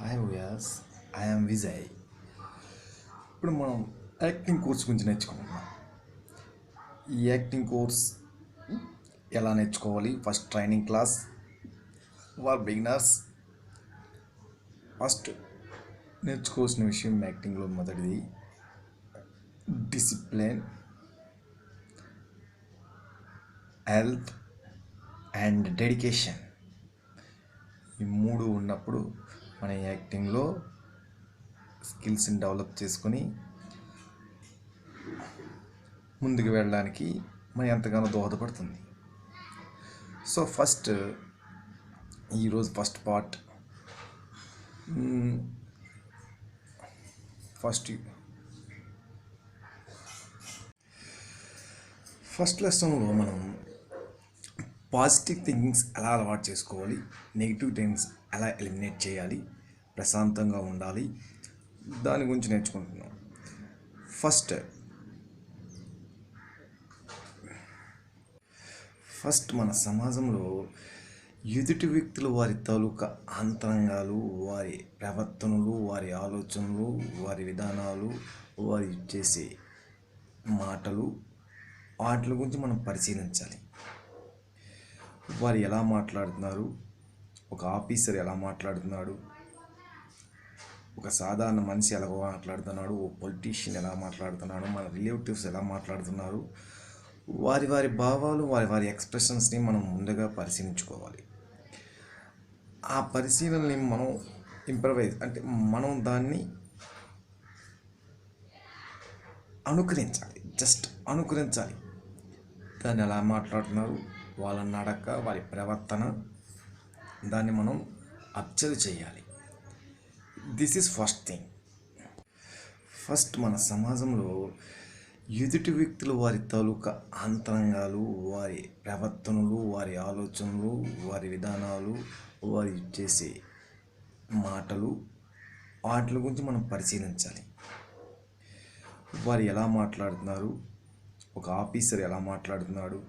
Hi viewers, I'm Vijay. ఇప్పుడు మనం acting course గురించి నేర్చుకుంటున్నాం. ఈ యాక్టింగ్ కోర్స్ ఎలా నేర్చుకోవాలి? First training class for beginners. First నేర్చుకోవాల్సిన విషయం యాక్టింగ్లో మొదటిది డిసిప్లిన్, హెల్త్ అండ్ డెడికేషన్. ఈ మూడు ఉన్నప్పుడు మన యాక్టింగ్లో స్కిల్స్ని డెవలప్ చేసుకొని ముందుకు వెళ్ళడానికి మన ఎంతగానో దోహదపడుతుంది. సో ఈరోజు ఫస్ట్ పార్ట్ ఫస్ట్ లెసన్లో మనం పాజిటివ్ థింకింగ్స్ ఎలా అలవాటు చేసుకోవాలి, నెగిటివ్ థింగ్స్ ఎలా ఎలిమినేట్ చేయాలి, ప్రశాంతంగా ఉండాలి, దాని గురించి నేర్చుకుంటున్నాం. ఫస్ట్ మన సమాజంలో ఎదుటి వ్యక్తులు వారి తాలూకా అంతరంగాలు, వారి ప్రవర్తనలు, వారి ఆలోచనలు, వారి విధానాలు, వారి చేసే మాటలు, వాటి గురించి మనం పరిశీలించాలి. వారు ఎలా మాట్లాడుతున్నారు, ఒక ఆఫీసర్ ఎలా మాట్లాడుతున్నాడు, ఒక సాధారణ మనిషి ఎలా మాట్లాడుతున్నాడు, ఓ పొలిటీషియన్ ఎలా మాట్లాడుతున్నాడు, మన రిలేటివ్స్ ఎలా మాట్లాడుతున్నారు, వారి భావాలు, వారి ఎక్స్ప్రెషన్స్ని మనం ముందుగా పరిశీలించుకోవాలి. ఆ పరిశీలనని మనం ఇంప్రవైజ్ అంటే మనం దాన్ని అనుకరించాలి. దాన్ని ఎలా మాట్లాడుతున్నారు, వాళ్ళ నడక, వారి ప్రవర్తన, దాన్ని మనం అబ్జర్వ్ చేయాలి. This is first thing. First మన సమాజంలో ఎదుటి వ్యక్తులు వారి తాలూకా అంతరంగాలు, వారి ప్రవర్తనలు, వారి ఆలోచనలు, వారి విధానాలు, వారి చేసే మాటలు, వాటి గురించి మనం పరిశీలించాలి. వారు ఎలా మాట్లాడుతున్నారు, ఒక ఆఫీసర్ ఎలా మాట్లాడుతున్నాడు,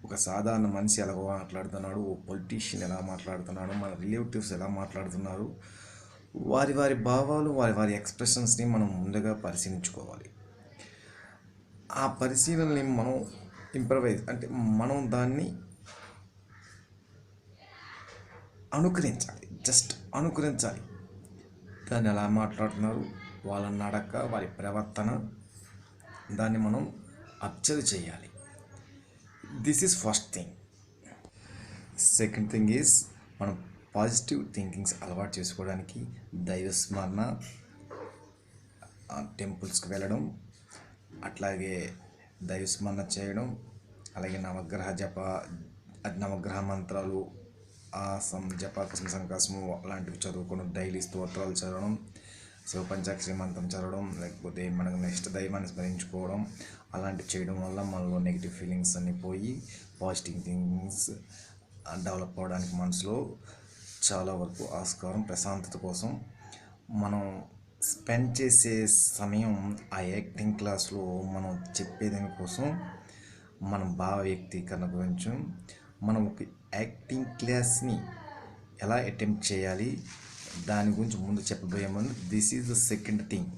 ఒక సాధారణ మనిషి ఎలా మాట్లాడుతున్నాడు, ఓ పొలిటీషియన్ ఎలా మాట్లాడుతున్నాడు, మన రిలేటివ్స్ ఎలా మాట్లాడుతున్నారు, వారి భావాలు, వారి ఎక్స్ప్రెషన్స్ని మనం ముందుగా పరిశీలించుకోవాలి. ఆ పరిశీలనని మనం ఇంప్రవైజ్ అంటే మనం దాన్ని అనుకరించాలి. దాన్ని ఎలా మాట్లాడుతున్నారు, వాళ్ళ నడక, వారి ప్రవర్తన, దాన్ని మనం అబ్జర్వ్ చేయాలి. This is first thing. Second thing is మనం పాజిటివ్ థింకింగ్స్ అలవాటు చేసుకోవడానికి దైవస్మరణ, టెంపుల్స్కి వెళ్ళడం, అట్లాగే దైవస్మరణ చేయడం, అలాగే నవగ్రహ మంత్రాలు, జప సంకాశము లాంటివి చదువుకోవడం, డైలీ స్తోత్రాలు చదవడం, శివపంచాక్షరి మంత్రం చదవడం, లేకపోతే మనకు నెక్స్ట్ దైవాన్ని స్మరించుకోవడం, అలాంటివి చేయడం వల్ల మనలో నెగిటివ్ ఫీలింగ్స్ అన్నీ పోయి పాజిటివ్ థింకింగ్స్ డెవలప్ అవ్వడానికి మనసులో చాలా వరకు ఆస్కారం. ప్రశాంతత కోసం మనం స్పెండ్ చేసే సమయం ఆ యాక్టింగ్ క్లాస్లో మనం చెప్పేదాని కోసం, మనం భావ వ్యక్తీకరణ గురించి, మనం ఒక యాక్టింగ్ క్లాస్ని ఎలా అటెంప్ట్ చేయాలి దాని గురించి ముందు చెప్పబోయే ముందు this is the second thing.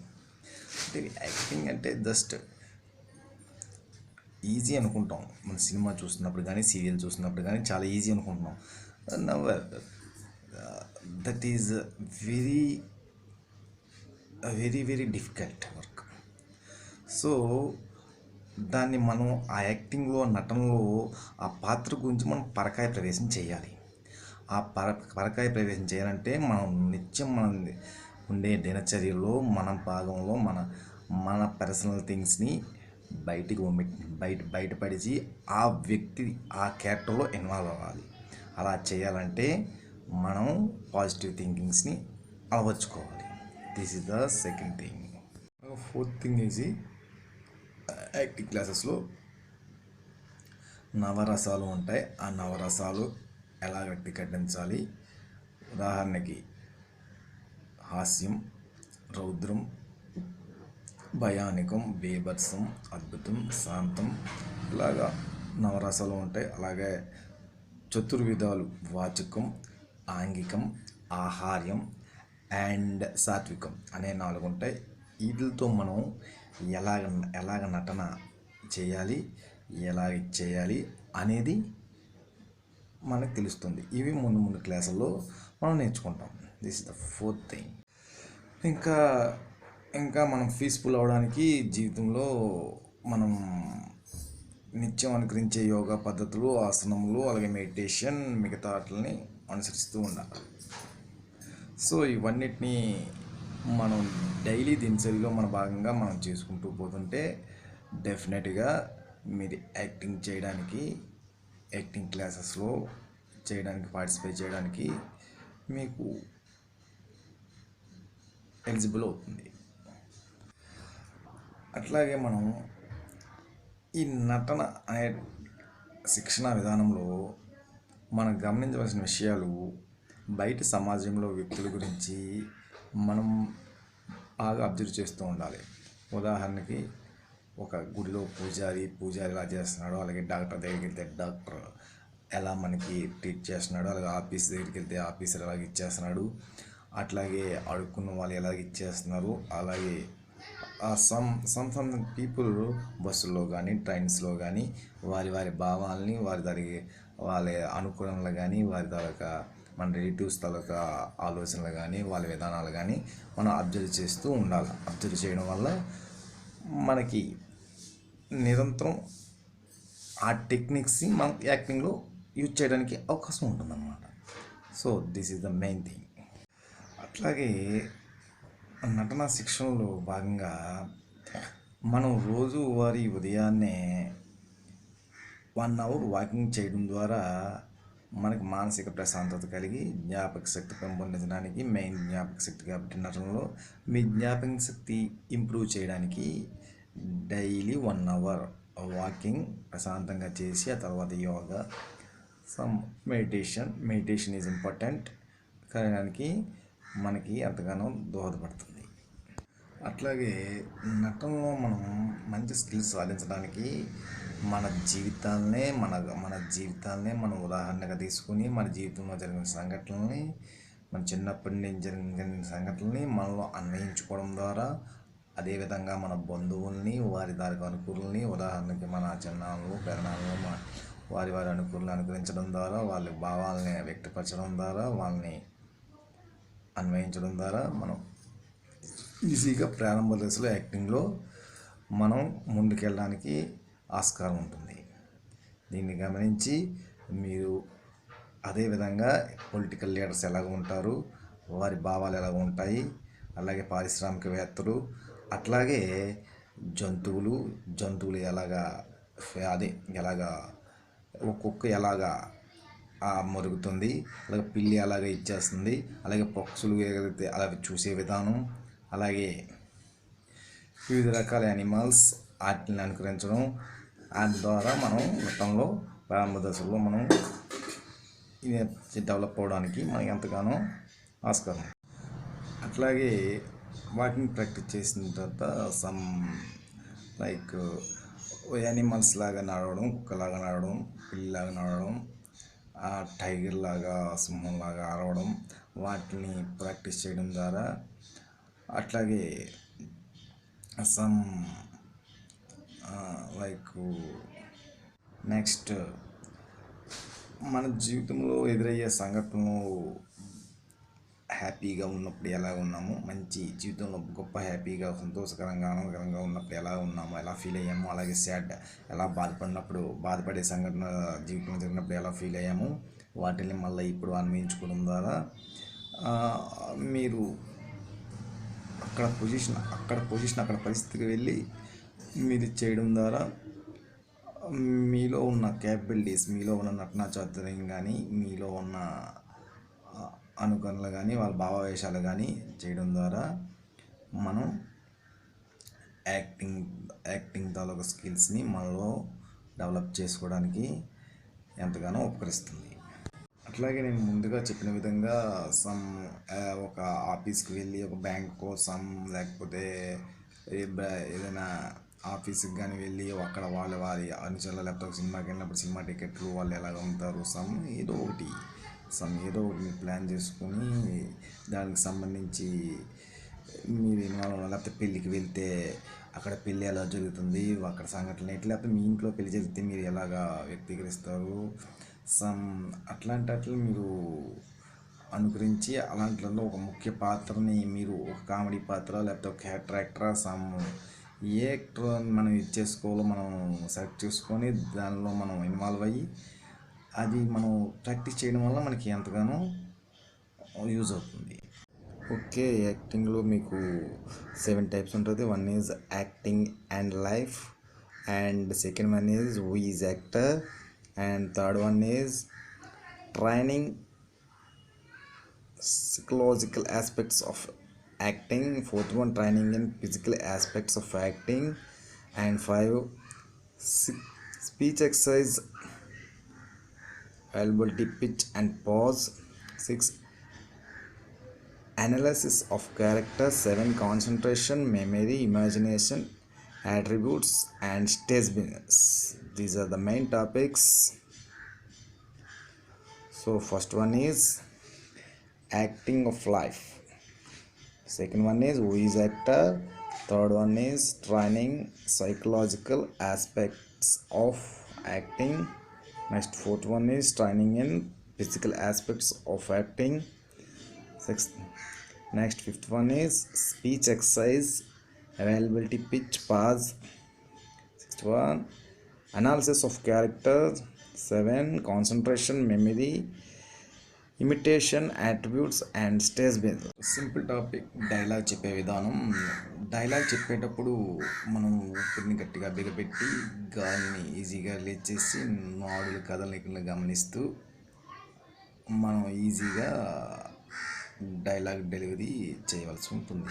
అంటే యాక్టింగ్ అంటే జస్ట్ ఈజీ అనుకుంటాం. మన సినిమా చూస్తున్నప్పుడు కానీ, సీరియల్ చూస్తున్నప్పుడు కానీ చాలా ఈజీ అనుకుంటున్నాం. Never that is very very very difficult work. So దాన్ని మనం ఆ యాక్టింగ్లో, నటనలో ఆ పాత్ర గురించి మనం పరకాయ ప్రవేశం చేయాలి. ఆ పరకాయ ప్రవేశం చేయాలంటే మనం నిత్యం మనం ఉండే దినచర్యలో మన భాగంలో మన పర్సనల్ థింగ్స్ని బయటపడిచి ఆ వ్యక్తి ఆ క్యారెక్టర్లో ఇన్వాల్వ్ అవ్వాలి. అలా చేయాలంటే మనం పాజిటివ్ థింకింగ్స్ని అలవర్చుకోవాలి. This is the second thing. Fourth thing is acting క్లాసెస్లో నవరసాలు ఉంటాయి. ఆ నవరసాలు ఎలా వ్యక్తీకరించాలి? ఉదాహరణకి హాస్యం, రౌద్రం, భయానికం, బీభత్సం, అద్భుతం, శాంతం, ఇలాగా నవరసాలు ఉంటాయి. అలాగే చతుర్విధాలు వాచకం, ఆంగికం, ఆహార్యం అండ్ సాత్వికం అనే 4 ఉంటాయి. వీటితో మనం ఎలాగ ఎలాగ నటన చేయాలి, ఎలాగ చేయాలి అనేది మనకు తెలుస్తుంది. ఇవి ముందు ముందు క్లాసుల్లో మనం నేర్చుకుంటాం. This is the fourth thing. ఇంకా ఇంకా మనం పీస్ఫుల్ అవడానికి జీవితంలో మనం నిత్యం అనుకరించే యోగా పద్ధతులు, ఆసనములు, అలాగే మెడిటేషన్, మిగతా వాటిని అనుసరిస్తూ ఉండాలి. సో ఇవన్నిటినీ మనం డైలీ దినచర్యలో మన భాగంగా మనం చేసుకుంటూ పోతుంటే డెఫినెట్గా మీరు యాక్టింగ్ క్లాసెస్లో చేయడానికి, పార్టిసిపేట్ చేయడానికి మీకు ఎలిజిబుల్ అవుతుంది. అట్లాగే మనం ఈ నటన అనే శిక్షణా విధానంలో మనం గమనించవలసిన విషయాలు, బయట సమాజంలో వ్యక్తుల గురించి మనం బాగా అబ్జర్వ్ చేస్తూ ఉండాలి. ఉదాహరణకి ఒక గుడిలో పూజారి ఎలా చేస్తున్నాడో, అలాగే డాక్టర్ దగ్గరికి వెళ్తే డాక్టర్ ఎలా మనకి ట్రీట్ చేస్తున్నాడో, అలాగే ఆఫీస్ దగ్గరికి వెళ్తే ఆఫీసర్ ఎలాగ ఇచ్చేస్తున్నాడు, అట్లాగే అడుక్కున్న వాళ్ళు ఎలాగ ఇచ్చేస్తున్నారు, అలాగే సమ్ పీపుల్ బస్సుల్లో కానీ ట్రైన్స్లో కానీ వారి భావాలని, వాళ్ళ అనుకూలంలో కానీ, వారి తాలూకా మన రిలేటివ్స్ తాలూకా ఆలోచనలు కానీ, వాళ్ళ విధానాలు కానీ మనం అబ్జర్వ్ చేస్తూ ఉండాలి. అబ్జర్వ్ చేయడం వల్ల మనకి నిరంతరం ఆ టెక్నిక్స్ని మనం యాక్టింగ్లో యూజ్ చేయడానికి అవకాశం ఉంటుందన్నమాట. So this is the main thing. అట్లాగే నటన శిక్షణలో భాగంగా మనం రోజువారీ ఉదయాన్నే 1 అవర్ వాకింగ్ చేయడం ద్వారా మనకి మానసిక ప్రశాంతత కలిగి జ్ఞాపక శక్తి పెంపొందించడానికి, మెయిన్ జ్ఞాపక శక్తి కాబట్టి నటనలో మీ జ్ఞాపక శక్తి ఇంప్రూవ్ చేయడానికి డైలీ 1 అవర్ వాకింగ్ ప్రశాంతంగా చేసి, ఆ తర్వాత yoga, some meditation is important కావడానికి మనకి ఎంతగానో దోహదపడుతుంది. అట్లాగే నటనలో మనం మంచి స్కిల్స్ సాధించడానికి మన జీవితాలనే మనం ఉదాహరణగా తీసుకుని, మన జీవితంలో జరిగిన సంఘటనల్ని, మన చిన్నప్పటి నుంచి జరిగిన సంఘటనల్ని మనలో అన్వయించుకోవడం ద్వారా, అదేవిధంగా మన బంధువుల్ని, వారి దానికి అనుకూలని, ఉదాహరణకి మన చిన్నాళ్ళు, పెదనాళ్ళు, వారి అనుకూలని అనుకరించడం ద్వారా, వాళ్ళ భావాలని వ్యక్తపరచడం ద్వారా, వాళ్ళని అన్వయించడం ద్వారా మనం ఈజీగా ప్రారంభ దశలో యాక్టింగ్లో మనం ముందుకెళ్ళడానికి ఆస్కారం ఉంటుంది. దీన్ని గమనించి మీరు అదేవిధంగా పొలిటికల్ లీడర్స్ ఎలాగ ఉంటారు, వారి భావాలు ఎలాగ ఉంటాయి, అలాగే పారిశ్రామికవేత్తలు, అట్లాగే జంతువులు ఎలాగా ఒక్కొక్క ఎలాగా మరుగుతుంది, అలాగే పిల్లి అలాగే ఇచ్చేస్తుంది, అలాగే పక్షులు ఎగిరితే అలాగే చూసే విధానం, అలాగే వివిధ రకాల యానిమల్స్ వాటిని అనుకరించడం, వాటి ద్వారా మనం మొత్తంలో ప్రారంభ దశలో మనం డెవలప్ అవ్వడానికి మనకి ఎంతగానో ఆస్కారం. అట్లాగే వాకింగ్ ప్రాక్టీస్ చేసిన తర్వాత సమ్ లైక్ యానిమల్స్ లాగా నడవడం, కుక్కలాగా నడవడం, పిల్లిలాగా నడవడం, టైగర్ లాగా, సింహం లాగా అరవడం, వాటిని ప్రాక్టీస్ చేయడం ద్వారా, అట్లాగే సమ్ లైక్ నెక్స్ట్ మన జీవితంలో ఎదురయ్యే సంఘటనలు హ్యాపీగా ఉన్నప్పుడు ఎలా ఉన్నాము, మంచి జీవితంలో గొప్ప హ్యాపీగా, సంతోషకరంగా, ఆనందకరంగా ఉన్నప్పుడు ఎలా ఉన్నాము, ఎలా ఫీల్ అయ్యాము, అలాగే ఎలా బాధపడే సంఘటన జీవితంలో జరిగినప్పుడు ఎలా ఫీల్ అయ్యాము, వాటిని మళ్ళీ ఇప్పుడు అన్వయించుకోవడం ద్వారా మీరు అక్కడ పరిస్థితికి వెళ్ళి మీరు చేయడం ద్వారా మీలో ఉన్న క్యాపబిలిటీస్, మీలో ఉన్న నటనా చాతుర్యం కానీ, మీలో ఉన్న అనుకరణలు కానీ, వాళ్ళ భావావేశాలు కానీ చేయడం ద్వారా మనం యాక్టింగ్ తాలూకు స్కిల్స్ని మనలో డెవలప్ చేసుకోవడానికి ఎంతగానో ఉపకరిస్తుంది. అట్లాగే నేను ముందుగా చెప్పిన విధంగా ఒక ఆఫీస్కి వెళ్ళి, ఒక బ్యాంక్ కోసం, లేకపోతే ఏదైనా ఆఫీస్కి కానీ వెళ్ళి అక్కడ వారి అనుచరులు, లేకపోతే సినిమాకి వెళ్ళినప్పుడు సినిమా టికెట్లు వాళ్ళు ఎలాగ అమ్ముతారు, ఏదో ఒకటి ఏదో మీరు ప్లాన్ చేసుకొని దానికి సంబంధించి మీరు ఇన్వాల్వ్ అవ్వాలి. లేకపోతే పెళ్ళికి వెళ్తే అక్కడ పెళ్ళి ఎలా జరుగుతుంది, అక్కడ సంఘటనలు ఏంటి, లేకపోతే మీ ఇంట్లో పెళ్లి జరిగితే మీరు ఎలాగా వ్యక్తీకరిస్తారు, సమ్ అట్లాంటి మీరు అనుకరించి అలాంటిలో ఒక ముఖ్య పాత్రని మీరు ఒక కామెడీ పాత్ర లేకపోతే ఒక క్యారెక్టర్ ఏ యాక్టర్ మనం ఇది చేసుకోవాలో మనం సెలెక్ట్ చేసుకొని దానిలో మనం ఇన్వాల్వ్ అయ్యి అది మనం ప్రాక్టీస్ చేయడం వల్ల మనకి ఎంతగానో యూజ్ అవుతుంది. ఓకే, యాక్టింగ్లో మీకు 7 టైప్స్ ఉంటుంది. One is acting and life, and second one is who is actor, and third one is training psychological aspects of acting, fourth one training in physical aspects of acting, and 5 speech exercise availability pitch and pause, 6 analysis of character, 7 concentration memory imagination attributes and stage business. These are the main topics. So first one is acting of life, second one is who is actor, third one is training psychological aspects of acting, next fourth one is training in physical aspects of acting, sixth next fifth one is speech exercise availability pitch pause, sixth one analysis of character, 7 concentration memory imitation attributes and stage base. Simple topic dialogue చెప్పే విధానం. Dialogue చెప్పేటప్పుడు మనం ఊపిరిని గట్టిగా బిగపెట్టి గాలిని ఈజీగా release చేసి నాడుల కదలికలను గమనిస్తూ మనం ఈజీగా డైలాగ్ డెలివరీ చేయవలసి ఉంటుంది.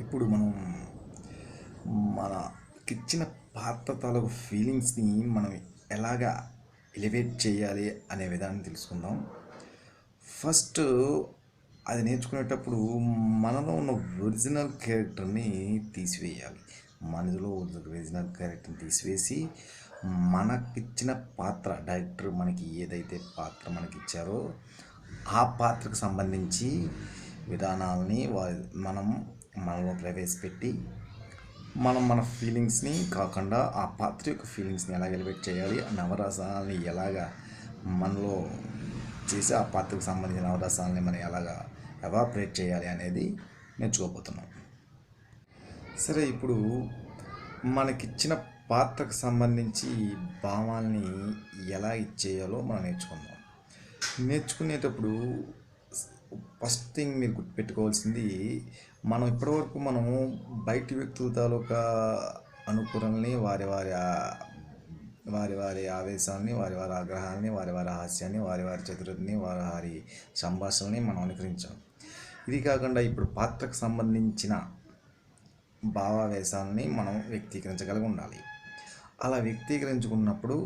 ఇప్పుడు మనం మనకిచ్చిన పాత్ర తాలూకు ఫీలింగ్స్ని మనం ఎలాగా ఎలివేట్ చేయాలి అనే విధానం తెలుసుకుందాం. ఫస్ట్ అది నేర్చుకునేటప్పుడు మనలో ఉన్న ఒరిజినల్ క్యారెక్టర్ని తీసివేయాలి. మనలో ఒరిజినల్ క్యారెక్టర్ని తీసివేసి మనకిచ్చిన పాత్ర, డైరెక్టర్ మనకి ఏదైతే పాత్ర మనకి ఇచ్చారో ఆ పాత్రకు సంబంధించి విధానాలని మనలో ప్రవేశపెట్టి మన ఫీలింగ్స్ని కాకుండా ఆ పాత్ర యొక్క ఫీలింగ్స్ని ఎలా ఎలివేట్ చేయాలి, నవరసాలని ఎలాగా మనలో చేసి ఆ పాత్రకు సంబంధించిన నవరసాలని మనం ఎలాగా ఎవాపరేట్ చేయాలి అనేది నేర్చుకోబోతున్నాం. సరే, ఇప్పుడు మనకిచ్చిన పాత్రకు సంబంధించి భావాల్ని ఎలా ఇచ్చేయాలో మనం నేర్చుకుందాం. నేర్చుకునేటప్పుడు ఫస్ట్ థింగ్ మీరు గుర్తుపెట్టుకోవాల్సింది, మనం ఇప్పటివరకు మనము బయటి వ్యక్తుల తాలూకా అనుకూలల్ని, వారి వారి ఆవేశాలని, వారి ఆగ్రహాలని, వారి హాస్యాన్ని, వారి చతురతని, వారి సంభాషణని మనం అనుకరించాం. ఇది కాకుండా ఇప్పుడు పాత్రకు సంబంధించిన భావావేశాలని మనం వ్యక్తీకరించగలిగి ఉండాలి. అలా వ్యక్తీకరించుకున్నప్పుడు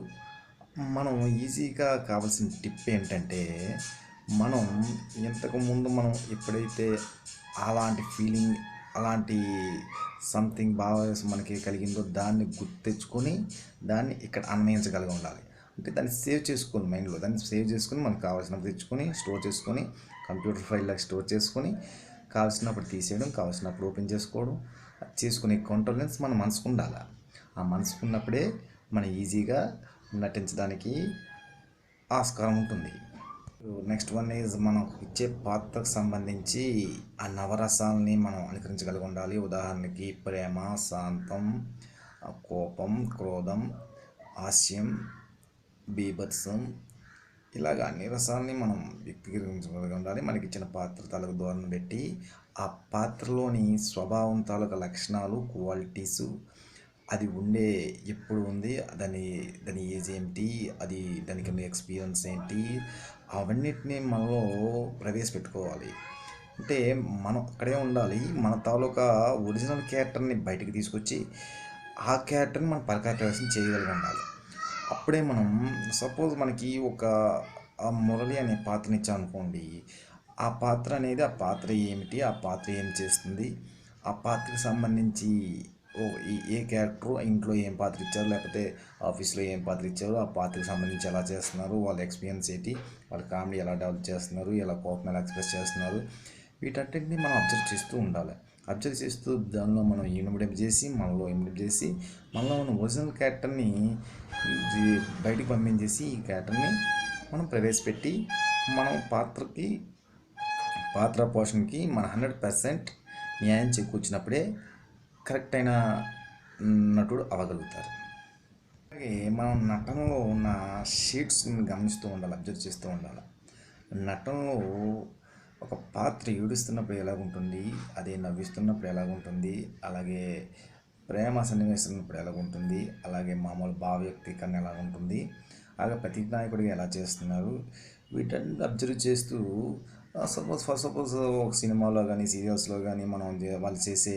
మనం ఈజీగా కావాల్సిన టిప్ ఏంటంటే, మనం ఇంతకుముందు మనం ఎప్పుడైతే అలాంటి ఫీలింగ్, అలాంటి సంథింగ్ భావావేశం మనకి కలిగిందో దాన్ని గుర్తెచ్చుకొని దాన్ని ఇక్కడ అన్వయించగలిగి ఉండాలి. అంటే దాన్ని సేవ్ చేసుకోవాలి మైండ్లో. దాన్ని సేవ్ చేసుకొని మనకు కావాల్సినప్పుడు తెచ్చుకొని స్టోర్ చేసుకొని కంప్యూటర్ ఫైల్లోకి స్టోర్ చేసుకొని కావాల్సినప్పుడు తీసేయడం, కావాల్సినప్పుడు ఓపెన్ చేసుకోవడం, చేసుకునే కాన్ఫిడెన్స్ మన మనసుకు ఉండాలి. ఆ మనసుకున్నప్పుడే మనం ఈజీగా నటించడానికి ఆస్కారం ఉంటుంది. నెక్స్ట్ వన్ ఈజ్ మనం ఇచ్చే పాత్రకు సంబంధించి ఆ నవరసాలని మనం అనుకరించగలిగి ఉండాలి. ఉదాహరణకి ప్రేమ, శాంతం, కోపం, క్రోధం, హాస్యం, బీభత్సం, ఇలాగ అన్ని రసాలని మనం వ్యక్తీకరించగలిగి ఉండాలి. మనకి ఇచ్చిన పాత్ర తాలూకు ధోరణి పెట్టి ఆ పాత్రలోని స్వభావం తాలూకు లక్షణాలు, క్వాలిటీసు, అది ఎప్పుడు ఉంది, దాని ఏజ్ ఏంటి, దానికి ఉన్న ఎక్స్పీరియన్స్ ఏంటి, అవన్నిటిని మనలో ప్రవేశపెట్టుకోవాలి. అంటే మనం అక్కడే ఉండాలి. మన తాలూకా ఒరిజినల్ క్యారెక్టర్ని బయటికి తీసుకొచ్చి ఆ క్యారెక్టర్ని మనం ప్రవేశం చేయగలిగి ఉండాలి. అప్పుడే మనం సపోజ్ మనకి ఒక మురళి అనే పాత్రని ఇచ్చామనుకోండి, ఆ పాత్ర అనేది ఆ పాత్ర ఏమిటి, ఆ పాత్ర ఏం చేస్తుంది, ఆ పాత్రకు సంబంధించి ఏ క్యారెక్టర్ ఇంట్లో ఏం పాత్ర ఇచ్చారు, లేకపోతే ఆఫీస్లో ఏం పాత్ర ఇచ్చారు, ఆ పాత్రకు సంబంధించి ఎలా చేస్తున్నారు, వాళ్ళ ఎక్స్పీరియన్స్ ఏంటి, వాళ్ళ కామెడీ ఎలా డెవలప్ చేస్తున్నారు, ఎలా కోపం ఎలా ఎక్స్ప్రెస్ చేస్తున్నారు, వీటన్నిటిని మనం అబ్జర్వ్ చేస్తూ ఉండాలి. అబ్జర్వ్ చేస్తూ దానిలో మనం ఇమిడిప్ చేసి మనలో ఉన్న ఒరిజినల్ క్యారెక్టర్ని బయటికి పంపించేసి ఈ క్యారెక్టర్ని మనం ప్రవేశపెట్టి మనం పాత్ర పోషణకి మన 100% న్యాయం చేకూర్చినప్పుడే కరెక్ట్ అయిన నటుడు అవ్వగలుగుతారు. అలాగే మనం నటనలో ఉన్న షేడ్స్ని గమనిస్తూ ఉండాలి, అబ్జర్వ్ చేస్తూ ఉండాలి. నటనలో ఒక పాత్ర ఏడుస్తున్నప్పుడు ఎలాగుంటుంది, అదే నవ్విస్తున్నప్పుడు ఎలాగుంటుంది, అలాగే ప్రేమ సన్నివేశిస్తున్నప్పుడు ఎలాగుంటుంది, అలాగే మామూలు భావ వ్యక్తీకరణ ఎలాగుంటుంది, అలాగే ప్రతి నాయకుడిగా ఎలా చేస్తున్నారు, వీటన్ని అబ్జర్వ్ చేస్తూ సపోజ్ ఒక సినిమాలో కానీ సీరియల్స్లో కానీ మనం వాళ్ళు చేసే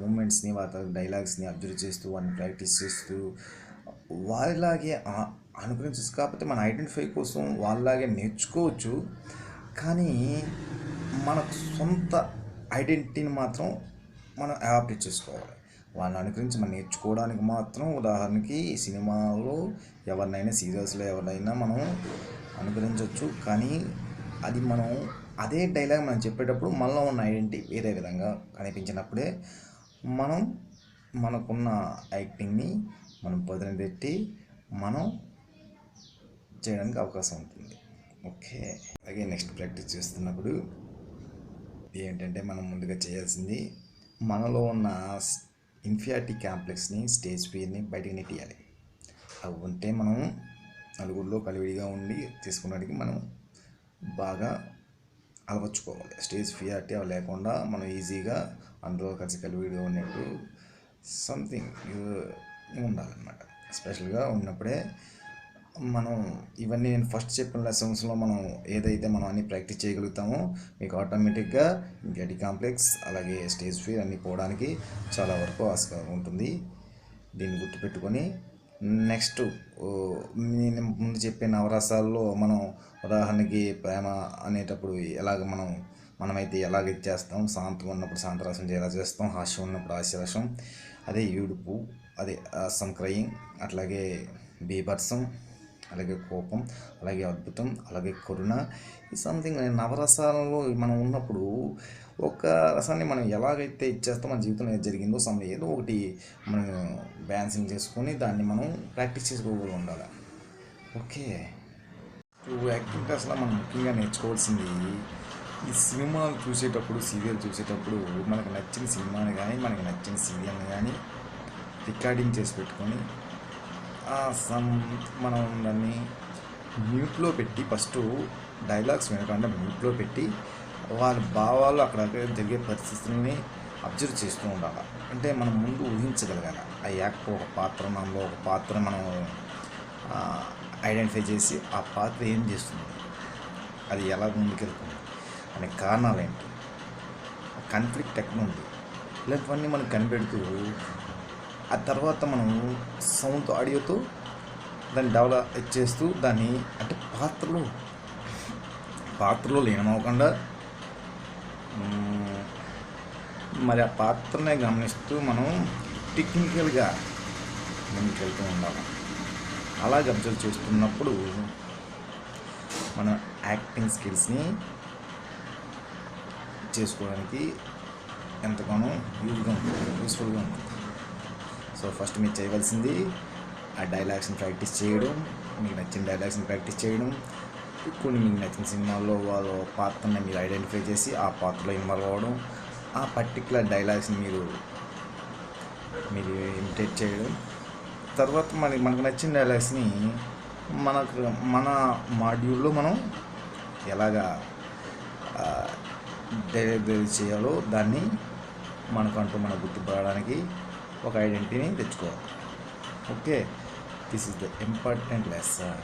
మూమెంట్స్ని వాళ్ళ డైలాగ్స్ని అబ్జర్వ్ చేస్తూ వాటిని ప్రాక్టీస్ చేస్తూ వాళ్ళలాగే అనుకరించచ్చు. కాకపోతే మన ఐడెంటిఫై కోసం వాళ్ళలాగే నేర్చుకోవచ్చు, కానీ మన సొంత ఐడెంటిటీని మాత్రం మనం అడాప్ట్ చేసుకోవాలి. వాళ్ళని అనుకరించి మనం నేర్చుకోవడానికి మాత్రం ఉదాహరణకి సినిమాలో ఎవరినైనా సీరియల్స్లో ఎవరినైనా మనం అనుకరించవచ్చు, కానీ అది మనం అదే డైలాగ్ మనం చెప్పేటప్పుడు మనలో ఉన్న ఐడెంటిటీ వేరే విధంగా కనిపించినప్పుడే మనం మనకున్న యాక్టింగ్ని మనం పెట్టి మనం చేయడానికి అవకాశం ఉంటుంది. ఓకే, అలాగే నెక్స్ట్ ప్రాక్టీస్ చేస్తున్నప్పుడు ఏంటంటే మనం ముందుగా చేయాల్సింది మనలో ఉన్న ఇన్ఫీరియారిటీ కాంప్లెక్స్ని, స్టేజ్ ఫియర్ని బయటికి నెట్టేయాలి. అవి ఉంటే మనం నలుగురిలో కలివిడిగా ఉండి తీసుకున్నటికి మనం బాగా అలవర్చుకోవాలి. స్టేజ్ ఫియర్ అవి లేకుండా మనం ఈజీగా అందరూ కలిసి కలివిడిగా ఉన్నట్టు సంథింగ్ ఉండాలన్నమాట. స్పెషల్గా ఉన్నప్పుడే మనం ఇవన్నీ నేను ఫస్ట్ చెప్పిన లెసన్స్లో మనం ఏదైతే మనం అన్ని ప్రాక్టీస్ చేయగలుగుతామో మీకు ఆటోమేటిక్గా ఇన్ఫీరియారిటీ కాంప్లెక్స్ అలాగే స్టేజ్ ఫియర్ అన్నీ పోవడానికి చాలా వరకు ఆస్కారం ఉంటుంది. దీన్ని గుర్తుపెట్టుకొని నెక్స్ట్ నేను ముందు చెప్పే నవరసాల్లో మనం ఉదాహరణకి ప్రేమ అనేటప్పుడు మనమైతే ఎలాగ చేస్తాం, శాంతం ఉన్నప్పుడు శాంతరసం ఎలా చేస్తాం, హాస్యం ఉన్నప్పుడు హాస్యరసం, అదే ఏడుపు, అదే సంక్రయింగ్, అట్లాగే బీభత్సం, అలాగే కోపం, అలాగే అద్భుతం, అలాగే కరుణ, ఈ సంథింగ్ నవరసాలలో మనం ఉన్నప్పుడు ఒక రసాన్ని మనం ఎలాగైతే ఇచ్చేస్తాం మన జీవితంలో ఏది జరిగిందో ఏదో ఒకటి మనం బ్యాలెన్సింగ్ చేసుకొని దాన్ని మనం ప్రాక్టీస్ చేసుకోగలి ఉండాలి. ఓకే, యాక్టింగ్ క్లాస్లో మనం ముఖ్యంగా నేర్చుకోవాల్సింది ఈ సినిమాలు చూసేటప్పుడు, సీరియల్ చూసేటప్పుడు మనకు నచ్చిన సినిమాని కానీ మనకి నచ్చిన సీరియల్ని కానీ రికార్డింగ్ చేసి పెట్టుకొని మనం దాన్ని మ్యూట్లో పెట్టి ఫస్ట్ డైలాగ్స్ వినకుండా మ్యూట్లో పెట్టి వాళ్ళ భావాలు అక్కడ జరిగే పరిస్థితుల్ని అబ్జర్వ్ చేస్తూ ఉండాలి. అంటే మనం ముందు ఊహించగలగాలి. ఆ యాక్టర్ ఒక పాత్ర, మనలో ఒక పాత్ర మనం ఐడెంటిఫై చేసి ఆ పాత్ర ఏం చేస్తుంది, అది ఎలా ముందుకెళ్తుంది అనే కారణాలు ఏంటి, కాన్ఫ్లిక్ట్ ఎక్కడ ఉంది, ఇలాంటివన్నీ మనం కనిపెడుతూ ఆ తర్వాత మనం సౌండ్ ఆడియోతో దాన్ని డెవలప్ చేస్తూ దాన్ని అంటే పాత్రలో లీనమవ్వకుండా మరి ఆ పాత్రనే గమనిస్తూ మనం టెక్నికల్గా ముందుకెళ్తూ ఉండాలి. అలాగే అబ్జర్వ్ చేస్తున్నప్పుడు మన యాక్టింగ్ స్కిల్స్ని చేసుకోవడానికి ఎంతగానో యూస్ఫుల్గా ఉంటుంది. సో ఫస్ట్ మీరు చేయవలసింది ఆ డైలాగ్స్ని ప్రాక్టీస్ చేయడం, మీకు నచ్చిన డైలాగ్స్ని ప్రాక్టీస్ చేయడం, కొన్ని మీకు నచ్చిన సినిమాల్లో వాళ్ళ పాత్రని మీరు ఐడెంటిఫై చేసి ఆ పాత్రలో ఇన్వాల్వ్ అవ్వడం, ఆ పర్టికులర్ డైలాగ్స్ని మీరు ఇమిటేట్ చేయడం, తర్వాత మనకు నచ్చిన డైలాగ్స్ని మన మాడ్యూల్లో మనం ఎలాగా డెలివరీ చేయాలో దాన్ని మనకంటూ మన గుర్తుపడడానికి ఒక ఐడెంటిటీని తెచ్చుకోవాలి. Okay, this is the important lesson.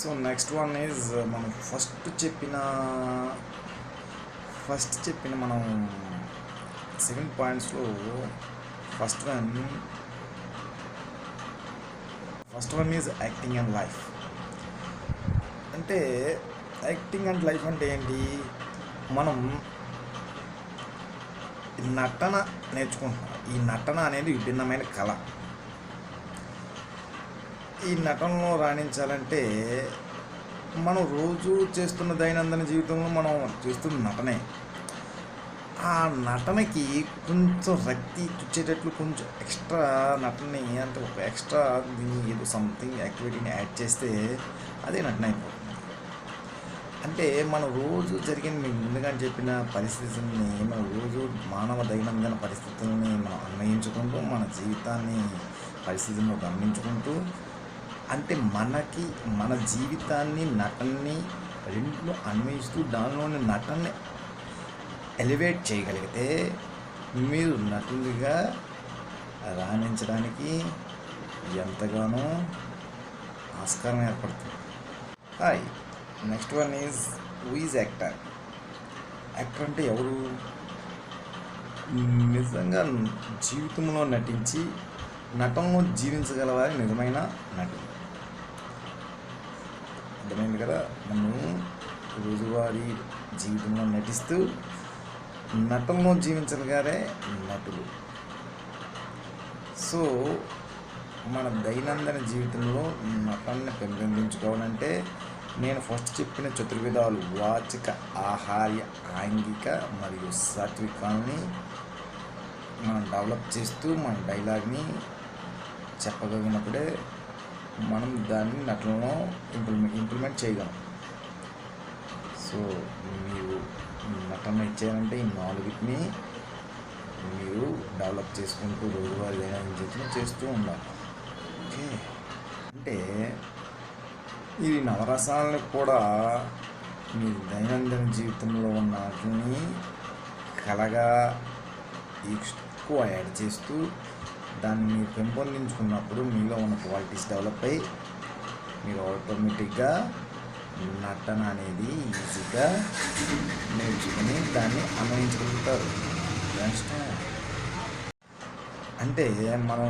So next one is మనం ఫస్ట్ చెప్పిన మనం 7 పాయింట్స్లో first one is acting and life. అంటే యాక్టింగ్ అండ్ లైఫ్ అంటే ఏంటి, మనం నటన నేర్చుకుంటున్నారు. ఈ నటన అనేది విభిన్నమైన కళ. ఈ నటనలో రాణించాలంటే మనం రోజు చేస్తున్న దైనందిన జీవితంలో మనం చేస్తున్న నటనే. ఆ నటనకి కొంచెం రక్తి చుచ్చేటట్లు కొంచెం ఎక్స్ట్రా నటనని, అంటే ఒక ఎక్స్ట్రా దీన్ని ఏదో సంథింగ్ యాక్టివిటీని యాడ్ చేస్తే అదే నటన అయిపోతుంది. అంటే మనం రోజు జరిగిన మీకు ముందుగా చెప్పిన పరిస్థితుల్ని, మనం రోజు మానవ దైనందిన పరిస్థితుల్ని మనం అన్వయించుకుంటూ, మన జీవితాన్ని పరిస్థితులను గమనించుకుంటూ, అంటే మనకి మన జీవితాన్ని నటనని రెంట్లో అన్వయిస్తూ దానిలోని నటనని ఎలివేట్ చేయగలిగితే మీరు నటులుగా రాణించడానికి ఎంతగానో ఆస్కారం ఏర్పడుతుంది. Hi, next one is who is actor. Actor అంటే ఎవరు? నిజంగా జీవితంలో నటించి నటనలో జీవించగలవారి నిజమైన నటుడు. అర్థమైంది కదా? మనం రోజువారీ జీవితంలో నటిస్తూ నటనలో జీవించగలిగారే నటులు. సో మన దైనందిన జీవితంలో నటనని పెంపొందించుకోవాలంటే నేను ఫస్ట్ చెప్పిన చతుర్విధాలు వాచిక, ఆహార్య, ఆంగిక మరియు సాత్వికాలని మనం డెవలప్ చేస్తూ మన డైలాగ్ని చెప్పగలిగినప్పుడే మనం దాన్ని నటనలో ఇంప్లిమెంట్ చేయగలం. సో మీరు నటన ఇచ్చారంటే ఈ నాలుగిటిని మీరు డెవలప్ చేసుకుంటూ రోజువారీ దైనందిన జీవితంలో చేస్తూ ఉండాలి. ఓకే, అంటే ఈ నవరసాలను కూడా మీ దైనందిన జీవితంలో ఉన్న వాటిని కలగా ఎక్కువ యాడ్ చేస్తూ దాన్ని మీరు పెంపొందించుకున్నప్పుడు మీలో ఉన్న క్వాలిటీస్ డెవలప్ అయ్యి మీరు ఆటోమేటిక్గా నటన అనేది ఈజీగా నేర్చుకుని దాన్ని అన్వయించగలుగుతారు. అంటే మనం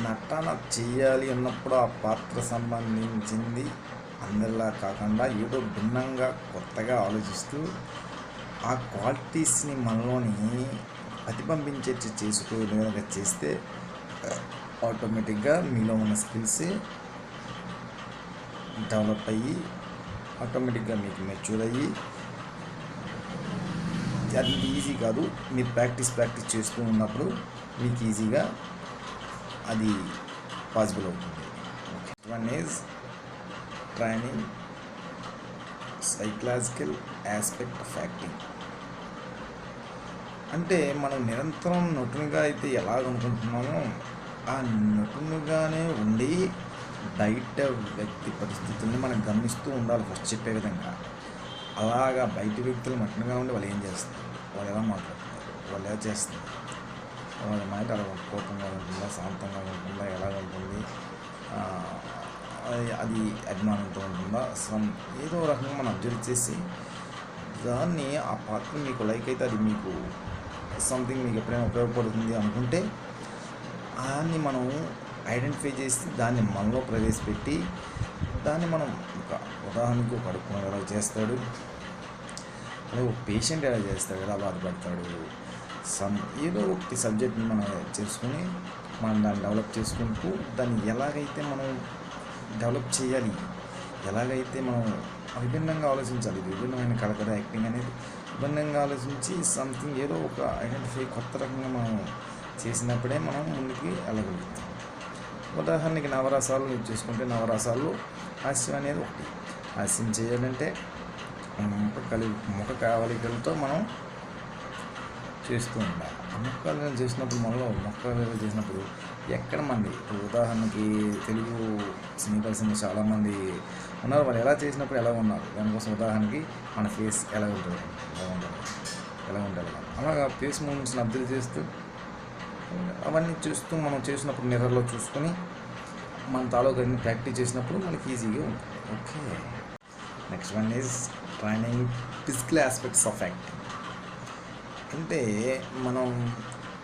నటన చేయాలి అన్నప్పుడు ఆ పాత్ర సంబంధించింది అందరిలా కాకుండా ఏదో భిన్నంగా కొత్తగా ఆలోచిస్తూ ఆ క్వాలిటీస్ని మనలోని ప్రతిబింబించేట్టు చేసుకునే విధంగా చేస్తే ఆటోమేటిక్గా మీలో ఉన్న స్కిల్స్ డెవలప్ అయ్యి ఆటోమేటిక్గా మీకు మెచ్యూర్ అయ్యి, అది ఈజీ కాదు, మీరు ప్రాక్టీస్ చేస్తూ ఉన్నప్పుడు మీకు ఈజీగా అది పాసిబుల్ అవుతుంది. One is training psychological aspect of acting. అంటే మనం నిరంతరం నటునిగా అయితే ఎలాగనుకుంటున్నామో ఆ నటునిగానే ఉండి బయట వ్యక్తి పరిస్థితుల్ని మనం గమనిస్తూ ఉండాలి. ఫస్ట్ చెప్పే విధంగా అలాగా బయట వ్యక్తులు నటునిగా ఉండి వాళ్ళు ఏం చేస్తారు, వాళ్ళు ఎలా మాట్లాడుతున్నారు, వాళ్ళు ఎలా చేస్తున్నారు, వాళ్ళ మాట అలా కోపంగా ఉంటుందా, శాంతంగా ఉంటుందా, ఎలా ఉంటుంది, అది అభిమానంతో ఉంటుందా, ఏదో రకంగా మనం అబ్జర్వ్ చేసి దాన్ని ఆ పాత్ర మీకు లైక్ అయితే అది మీకు సంథింగ్ మీకు ఎప్పుడైనా ఉపయోగపడుతుంది అనుకుంటే దాన్ని మనం ఐడెంటిఫై చేసి దాన్ని మనలో ప్రవేశపెట్టి దాన్ని మనం ఒక ఉదాహరణకు ఒక అడుక్కున్న ఎలా చేస్తాడు, అలాగే ఒక పేషెంట్ ఎలా చేస్తాడు, ఎలా బాధపడతాడు, ఏదో ఒకటి సబ్జెక్ట్ని మనం చేసుకుని మనం దాన్ని డెవలప్ చేసుకుంటూ దాన్ని ఎలాగైతే మనం డెవలప్ చేయాలి, ఎలాగైతే మనం విభిన్నంగా ఆలోచించాలి. విభిన్నమైన కళ కదా యాక్టింగ్ అనేది. విభిన్నంగా ఆలోచించి సంథింగ్ ఏదో ఒక ఐడెంటిఫై కొత్త రకంగా మనం చేసినప్పుడే మనం ముందుకి వెళ్ళగలుగుతాం. ఉదాహరణకి నవరసాలు మీరు చూసుకుంటే నవరసాల్లో హాస్యం అనేది ఒకటి. హాస్యం చేయాలంటే ముఖ కవళికలతో మనం చేస్తూ ఉండాలి. ముఖ కవళికలు చేసినప్పుడు మనలో ముఖ కవళికలు చేసినప్పుడు ఎక్కడ మంది ఇప్పుడు ఉదాహరణకి తెలుగు సినీ పరిశ్రమ చాలామంది ఉన్నారు, వాళ్ళు ఎలా చేసినప్పుడు ఎలా ఉన్నారు, దానికోసం ఉదాహరణకి మన ఫేస్ ఎలా ఉంటుంది, ఎలా ఉండాలి అలాగా ఫేస్ మూమెంట్స్ని అబ్జర్వ్ చేస్తూ అవన్నీ చూస్తూ మనం చేసినప్పుడు మిర్రర్లో చూసుకొని మన తాలూకు అన్ని ప్రాక్టీస్ చేసినప్పుడు మనకి ఈజీగా ఉంటుంది. Okay, next one is training physical aspects of acting. అంటే మనం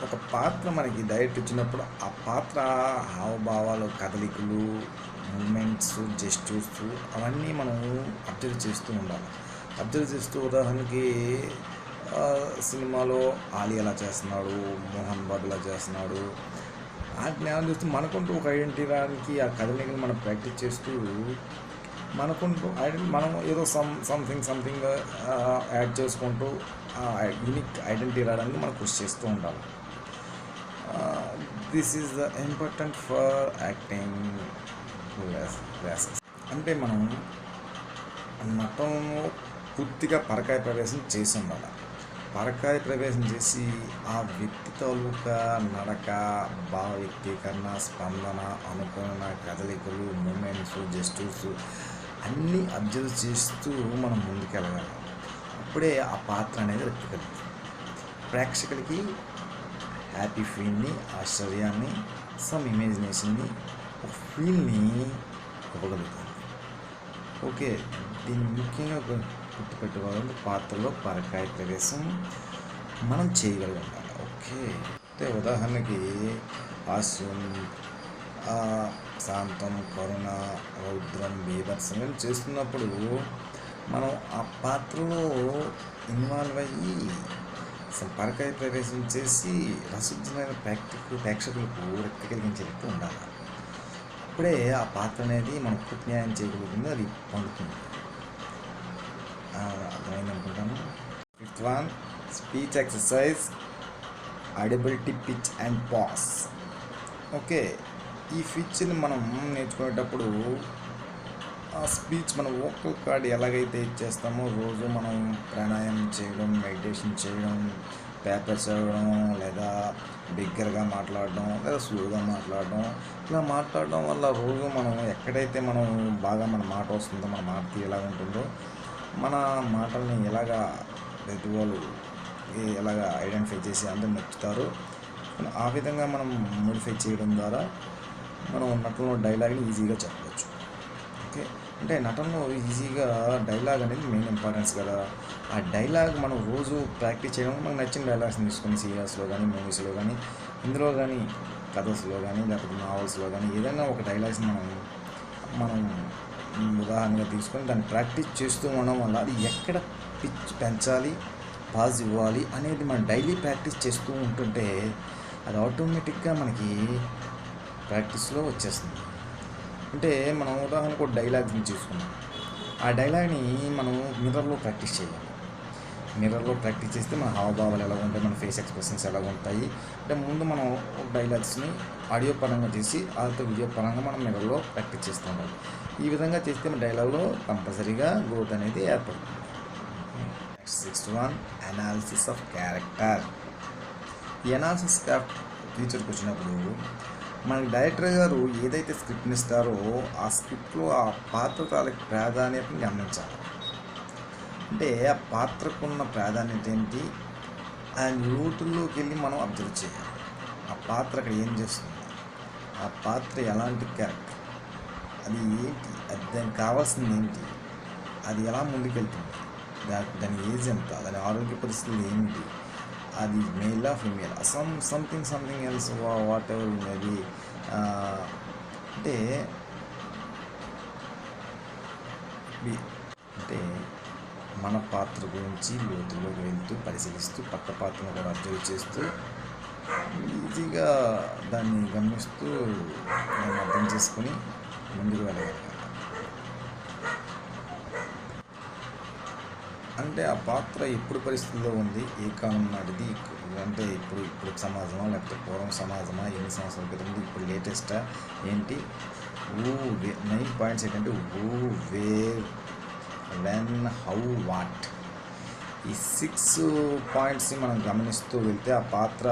ఒక పాత్ర మనకి డైరెక్ట్ వచ్చినప్పుడు ఆ పాత్ర హావభావాలు, కదలికలు, మూమెంట్స్, జెస్చర్స్ అవన్నీ మనం అబ్జర్వ్ చేస్తూ ఉండాలి. అబ్జర్వ్ చేస్తూ ఉదాహరణకి సినిమాలో ఆలీ ఎలా చేస్తున్నాడు, మోహన్ బాబు ఎలా చేస్తున్నాడు, వాటిని ఏమైనా చూస్తూ మనకుంటూ ఒక ఐడెంటిటీ రావడానికి ఆ కథనికలు మనం ప్రాక్టీస్ చేస్తూ మనకుంటూ మనం ఏదో సంథింగ్ యాడ్ చేసుకుంటూ యూనిక్ ఐడెంటిటీ రావడానికి మనం కృషి చేస్తూ ఉండాలి. This is the important for acting classes. అంటే మనం నటనలో పూర్తిగా పరకాయ ప్రవేశం చేసి ఉండాలి. పరకాయ ప్రవేశం చేసి ఆ వ్యక్తి తాలూకా నడక, భావ వ్యక్తీకరణ, స్పందన, అనుకరణ, కదలికలు, మూమెంట్స్, జెస్టర్స్ అన్నీ అబ్జర్వ్ చేస్తూ మనం ముందుకెళ్ళగాలి. అప్పుడే ఆ పాత్ర అనేది వ్యక్తీకరిస్తుంది. ప్రేక్షకులకి హ్యాపీ ఫీల్ని, ఆశ్చర్యాన్ని, సమ్ ఇమాజినేషన్ని, ఒక ఫీల్ని ఇవ్వగలుగుతాం. ఓకే, దీన్ని ముఖ్యంగా గుర్తుపెట్టుకోవాలంటే పాత్రలో పరకాయ ప్రవేశం మనం చేయగలుగుతాం. ఓకే, అంటే ఉదాహరణకి హాస్యం, శాంతం, కరుణ, రౌద్రం, బీభత్సం చేస్తున్నప్పుడు మనం ఆ పాత్రలో ఇన్వాల్వ్ అయ్యి పరకాయ ప్రవేశం చేసి రసజ్ఞమైన ప్రేక్షకులకు రెక్క కలిగించేటట్టు ఉండాలి. అప్పుడే ఆ పాత్ర అనేది మనం పూర్తి న్యాయం చేయగలుగుతుంది, అది పండుతుంది. అర్థమైంది అనుకుంటాను. 5th one, speech exercise, audibility, pitch and pause. Okay, ఈ పిచ్ని మనం నేర్చుకునేటప్పుడు ఆ స్పీచ్ మన వోకల్ కార్డ్ ఎలాగైతే ఇచ్చేస్తామో రోజు మనం ప్రాణాయామం చేయడం, మెడిటేషన్ చేయడం, పేపర్ చదవడం, లేదా బిగ్గరగా మాట్లాడడం, లేదా స్లోగా మాట్లాడడం, ఇలా మాట్లాడడం వల్ల రోజు మనం ఎక్కడైతే మనం బాగా మన మాట వస్తుందో, మన మాట ఎలాగ ఉంటుందో, మన మాటల్ని ఎలాగా ఎదుటి వాళ్ళు ఎలాగ ఐడెంటిఫై చేసి అందరూ నచ్చుతారో ఆ విధంగా మనం మోడిఫై చేయడం ద్వారా మనం నటనలో డైలాగ్ని ఈజీగా చెప్పవచ్చు. ఓకే, అంటే నటనలో ఈజీగా డైలాగ్ అనేది మెయిన్ ఇంపార్టెన్స్ కదా. ఆ డైలాగ్ మనం రోజు ప్రాక్టీస్ చేయడం, మనకు నచ్చిన డైలాగ్స్ని తీసుకొని సీరియల్స్లో కానీ, మూవీస్లో కానీ, ఇందులో కానీ, కథస్లో కానీ, లేకపోతే నావల్స్లో కానీ ఏదైనా ఒక డైలాగ్స్ని మనం ఉదాహరణగా తీసుకొని దాన్ని ప్రాక్టీస్ చేస్తూ ఉండడం వల్ల అది ఎక్కడ పిచ్ పెంచాలి, పాజ్ ఇవ్వాలి అనేది మనం డైలీ ప్రాక్టీస్ చేస్తూ ఉంటుంటే అది ఆటోమేటిక్గా మనకి ప్రాక్టీస్లో వచ్చేస్తుంది. అంటే మనం ఉదాహరణకు ఒక డైలాగ్ని తీసుకున్నాం, ఆ డైలాగ్ని మనం మిర్రర్లో ప్రాక్టీస్ చేయాలి. మిర్రర్లో ప్రాక్టీస్ చేస్తే మన హావభావాలు ఎలా ఉంటాయి, మన ఫేస్ ఎక్స్ప్రెషన్స్ ఎలా ఉంటాయి అంటే ముందు మనం డైలాగ్స్ని ఆడియో పరంగా చేసి ఆ వీడియో పరంగా మనం మిర్రర్లో ప్రాక్టీస్ చేస్తూ ఉండాలి. ఈ విధంగా చేస్తే మన డైలాగ్లో కంపల్సరీగా గ్రోత్ అనేది ఏర్పడుతుంది. Next 6th one, analysis of character. ఈ అనాలిసిస్ ఫీచర్కి వచ్చినప్పుడు మనకి డైరెక్టర్ గారు ఏదైతే స్క్రిప్ట్ని ఇస్తారో ఆ స్క్రిప్ట్లో ఆ పాత్ర తాలూకు ప్రాధాన్యతని గమనించాలి. అంటే ఆ పాత్రకున్న ప్రాధాన్యత ఏంటి, ఆ లోతుల్లోకి వెళ్ళి మనం అబ్జర్వ్ చేయాలి. ఆ పాత్ర అక్కడ ఏం చేస్తుంది, ఆ పాత్ర ఎలాంటి క్యారెక్టర్, అది ఏంటి, అది దానికి కావాల్సింది ఏంటి, అది ఎలా ముందుకెళ్తుంది, దాని ఏజ్ ఎంత, దాని ఆరోగ్య పరిస్థితులు ఏంటి, అది మేలా female, something else what ever maybe. అంటే మన పాత్ర గురించి లోతుల్లోకి వెళ్తూ పరిశీలిస్తూ పక్క పాత్రను కూడా అబ్జర్వ్ చేస్తూ ఈజీగా దాన్ని గమనిస్తూ దాన్ని అర్థం చేసుకొని ముందుకు వెళ్ళగలగాలి. అంటే ఆ పాత్ర ఎప్పుడు పరిస్థితుల్లో ఉంది, ఏ కాలం నాటిది, అంటే ఇప్పుడు సమాజమా లేకపోతే పూర్వం సమాజమా, ఎన్ని సంవత్సరాల క్రితం ఉంది, ఇప్పుడు లేటెస్టా ఏంటి, 9 పాయింట్స్ ఏంటంటే వేర్, వెన్, హౌ, వాట్. ఈ 6 పాయింట్స్ని మనం గమనిస్తూ వెళ్తే ఆ పాత్ర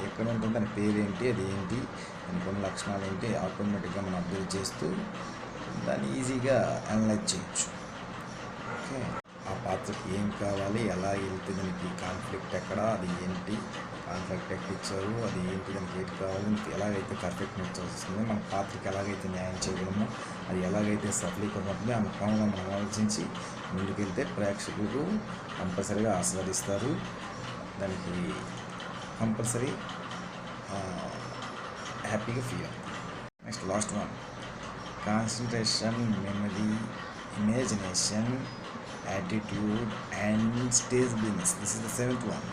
ఎక్కడ ఉంటుంది, దాని పేరేంటి, అది ఏంటి, దాని కొన్ని లక్షణాలు ఏంటి ఆటోమేటిక్గా మనం అబ్జర్వ్ చేస్తూ దాన్ని ఈజీగా అనలైజ్ చేయొచ్చు. ఓకే, ఆ పాత్రకి ఏం కావాలి, ఎలా వెళ్తే దానికి కాన్ఫ్లిక్ట్ ఎక్కడ, అది ఏంటి, కాన్ఫ్లిక్ట్ ఎక్కడ ఇచ్చారు, అది ఏంటి, దానికి ఏంటి కావాలి, ఎలాగైతే పర్ఫెక్ట్ వస్తుంది, మన పాత్రకి ఎలాగైతే న్యాయం చేయగలమో, అది ఎలాగైతే సఫలీకరమవుతుంది ఆ కోణంలో మనం ఆలోచించి ముందుకెళ్తే ప్రేక్షకులు కంపల్సరీగా ఆస్వాదిస్తారు, దానికి కంపల్సరీ హ్యాపీగా ఫీల్ అవుతుంది. Next last one, concentration, memory, imagination, attitude and stage begins. This is the 7th one.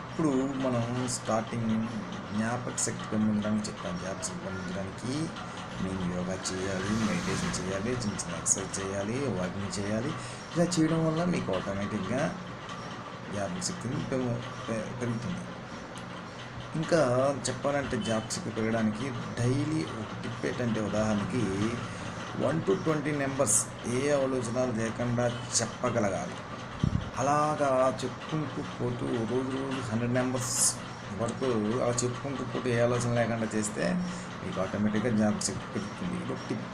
ఇప్పుడు మనం స్టార్టింగ్ జ్ఞాపక శక్తి పెంపొందడానికి చెప్పాను. జ్ఞాపక శక్తి పెంపొందడానికి మేము యోగా చేయాలి, మెడిటేషన్ చేయాలి, చిన్న చిన్న ఎక్సర్సైజ్ చేయాలి, వాకింగ్ చేయాలి. ఇలా చేయడం వల్ల మీకు ఆటోమేటిక్గా జ్ఞాపక శక్తిని పెరుగుతుంది. ఇంకా చెప్పాలంటే జ్ఞాపక శక్తి పెరగడానికి డైలీ ఒక టిప్ ఏంటంటే, ఉదాహరణకి 1 to 20 నెంబర్స్ ఏ ఆలోచనలు లేకుండా చెప్పగలగాలి. అలాగా చెప్పుకుంటూ పోతూ రోజు 100 నెంబర్స్ వరకు అలా చెప్పుకుంటూ పోతూ ఏ ఆలోచన లేకుండా చేస్తే మీకు ఆటోమేటిక్గా జ్ఞాపక శక్తి పెరుగుతుంది. ఇది ఒక టిప్.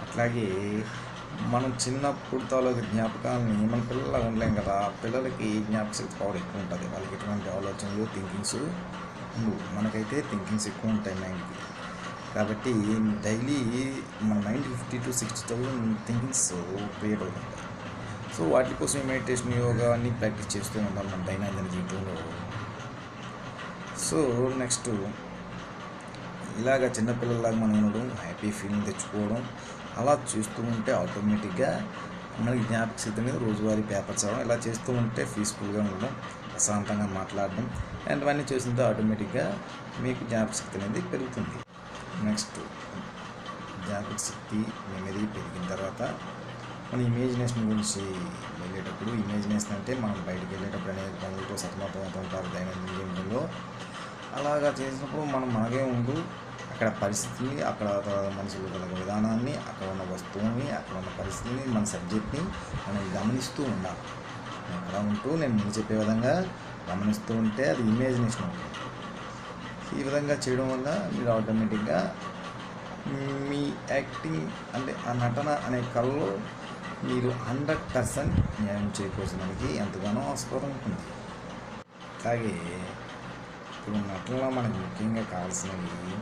అట్లాగే మనం చిన్నప్పుడు తాలూకు జ్ఞాపకాలని మన పిల్లలు ఉండలేం కదా, పిల్లలకి జ్ఞాపక శక్తి పవర్ ఎక్కువ ఉంటుంది. వాళ్ళకి ఎటువంటి ఆలోచనలు థింకింగ్స్ ఉండవు. మనకైతే థింకింగ్స్ ఎక్కువ ఉంటాయి మైండ్కి. కాబట్టి డైలీ మన మైండ్ 50 to 60,000 థింకింగ్స్ క్రియేట్ అవుతుంటాయి. సో వాటి కోసం మెడిటేషన్, యోగా అన్నీ ప్రాక్టీస్ చేస్తూ ఉంటాం మన దైనందిన జీవితంలో. సో నెక్స్ట్ ఇలాగ చిన్నపిల్లలాగా మనం ఉండడం, హ్యాపీ ఫీలింగ్ తెచ్చుకోవడం, అలా చేస్తూ ఉంటే ఆటోమేటిక్గా మనకి జ్ఞాపక శక్తి అనేది రోజువారీ పేపర్ చదవడం, ఇలా చేస్తూ ఉంటే పీస్ఫుల్గా ఉండడం, ప్రశాంతంగా మాట్లాడడం అండ్ ఇవన్నీ చేస్తుంటే ఆటోమేటిక్గా మీకు జ్ఞాపక శక్తి అనేది పెరుగుతుంది. నెక్స్ట్ జ్ఞాపక శక్తి మెమరీ పెరిగిన తర్వాత మన ఇమేజినేషన్ గురించి వెళ్ళేటప్పుడు, ఇమేజినేషన్ అంటే మనం బయటకు వెళ్ళేటప్పుడు అనేక పనులతో సతమతం అవుతూ ఉంటారు దైనందిన జీవితంలో. అలాగా చేసినప్పుడు మనం మనగే ఉంటూ అక్కడ పరిస్థితిని, అక్కడ మనుషులు కలిగే విధానాన్ని, అక్కడ ఉన్న వస్తువుని, అక్కడ ఉన్న పరిస్థితిని, మన సబ్జెక్ట్ని మనం గమనిస్తూ ఉండాలి. అక్కడ ఉంటూ నేను ముందు చెప్పే విధంగా గమనిస్తూ ఉంటే అది ఇమేజినేషన్ అవుతుంది. ఈ విధంగా చేయడం వల్ల మీరు ఆటోమేటిక్గా మీ యాక్టింగ్ అంటే ఆ నటన అనే కళలో మీరు 100% న్యాయం చేయకోసడానికి ఎంతగానో ఆస్పదం ఉంటుంది. అలాగే ఇప్పుడు నటనలో మనకు ముఖ్యంగా కావాల్సినవి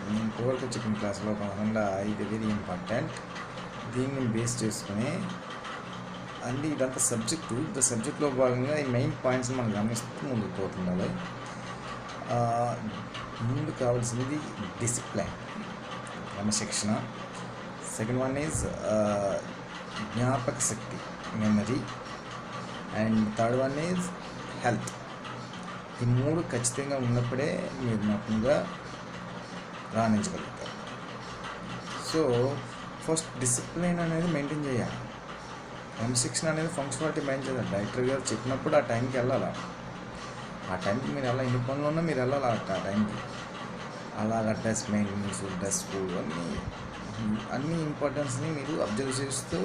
నేను కోరిక చెప్పిన క్లాస్లో కాకుండా ఇది వెరీ ఇంపార్టెంట్. దీన్ని బేస్ చేసుకుని అంటే ఇదంతా సబ్జెక్ట్లో భాగంగా ఈ మెయిన్ పాయింట్స్ మనం గమనిస్తూ ముందుకు పోతుండాలి. ముందు కావాల్సినది డిసిప్లైన్, క్రమశిక్షణ. సెకండ్ వన్ ఈజ్ జ్ఞాపక శక్తి, memory. And third one is health. ఈ మూడు ఖచ్చితంగా ఉన్నప్పుడే మీరు నటుగా రాణించగలుగుతారు. సో ఫస్ట్ డిసిప్లిన్ అనేది మెయింటైన్ చేయాలి. క్రమశిక్షణ అనేది ఫంక్షనాలిటీ మెయింటైన్ చేయాలి. డైరెక్టర్ గారు చెప్పినప్పుడు ఆ టైంకి వెళ్ళాలి. ఆ టైంకి మీరు ఎలా ఎన్ని పనులు ఉన్నా మీరు వెళ్ళాలి ఆ టైంకి. అలాగా డ్రెస్ మెయింటెనెన్స్, డ్రెస్ కోడ్ అన్ని ఇంపార్టెన్స్ని మీరు అబ్జర్వ్ చేస్తూ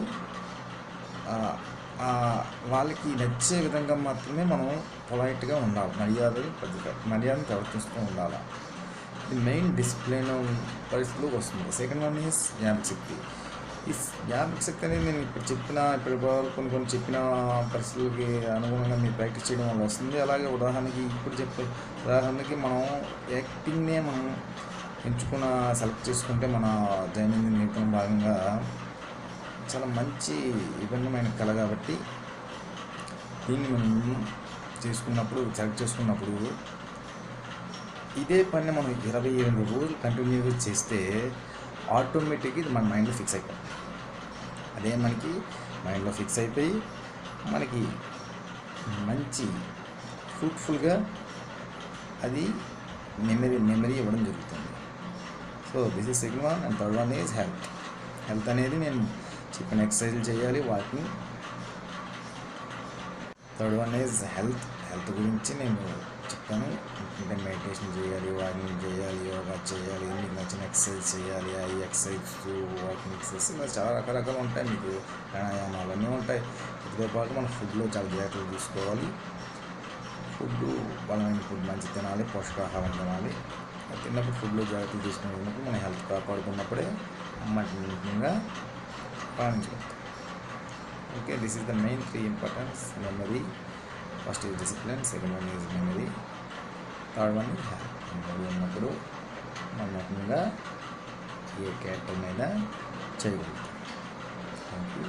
వాళ్ళకి నచ్చే విధంగా మాత్రమే మనం పొలైట్గా ఉండాలి. మర్యాదను ప్రవర్తిస్తూ ఉండాలి. ఇది మెయిన్ డిసిప్లిన్ పరిస్థితిలోకి వస్తుంది. సెకండ్ వన్ ఈజ్ జ్ఞాపక శక్తి. ఈ జ్ఞాపక శక్తి అనేది నేను ఇప్పుడు కొన్ని చెప్పిన పరిస్థితులకి అనుగుణంగా మీరు ప్రాక్టీస్ చేయడం వల్ల వస్తుంది. అలాగే ఉదాహరణకి మనం యాక్టింగ్నే మనం సెలెక్ట్ చేసుకుంటే మన దైనందిన జీవితంలో భాగంగా చాలా మంచి విభిన్నమైన కళ కాబట్టి దీన్ని మనం సెలెక్ట్ చేసుకున్నప్పుడు ఇదే పని మనం 28 రోజులు కంటిన్యూగా చేస్తే ఆటోమేటిక్గా ఇది మన మైండ్లో ఫిక్స్ అయిపోతుంది. అదే మనకి మైండ్లో ఫిక్స్ అయిపోయి మనకి మంచి ఫ్రూట్ఫుల్గా అది మెమరీ ఇవ్వడం జరుగుతుంది. So this is second one. And third one is health అనేది నేను చెప్పిన ఎక్సర్సైజ్ చేయాలి, walking. Third one is health గురించి నేను చెప్తాను. అంటే మెడిటేషన్ చేయాలి, వాకింగ్ చేయాలి, యోగా చేయాలి, మీకు నచ్చిన ఎక్సర్సైజ్ చేయాలి. ఈ ఎక్సర్సైజ్, వాకింగ్ ఎక్సర్సైజ్ ఇలా చాలా రకరకాలు ఉంటాయి. మీకు ప్రాణాయామాలు అన్నీ ఉంటాయి. వీటితో పాటు మన ఫుడ్లో చాలా జాగ్రత్తలు తీసుకోవాలి. బలమైన ఫుడ్ మంచి తినాలి, పోషకాహారం తినాలి. తిన్నప్పుడు ఫుడ్లో జాగ్రత్తలు తీసుకున్నప్పుడు మన హెల్త్ కాపాడుకున్నప్పుడే మంచిగా పాటించగలుగుతాం. Okay, this is the main 3 importance. Memory first is discipline, second one is memory, third one is health. ఉన్నప్పుడు మనం ఏ క్యారెక్టర్ మీద చేయగలుగుతాం. Thank you.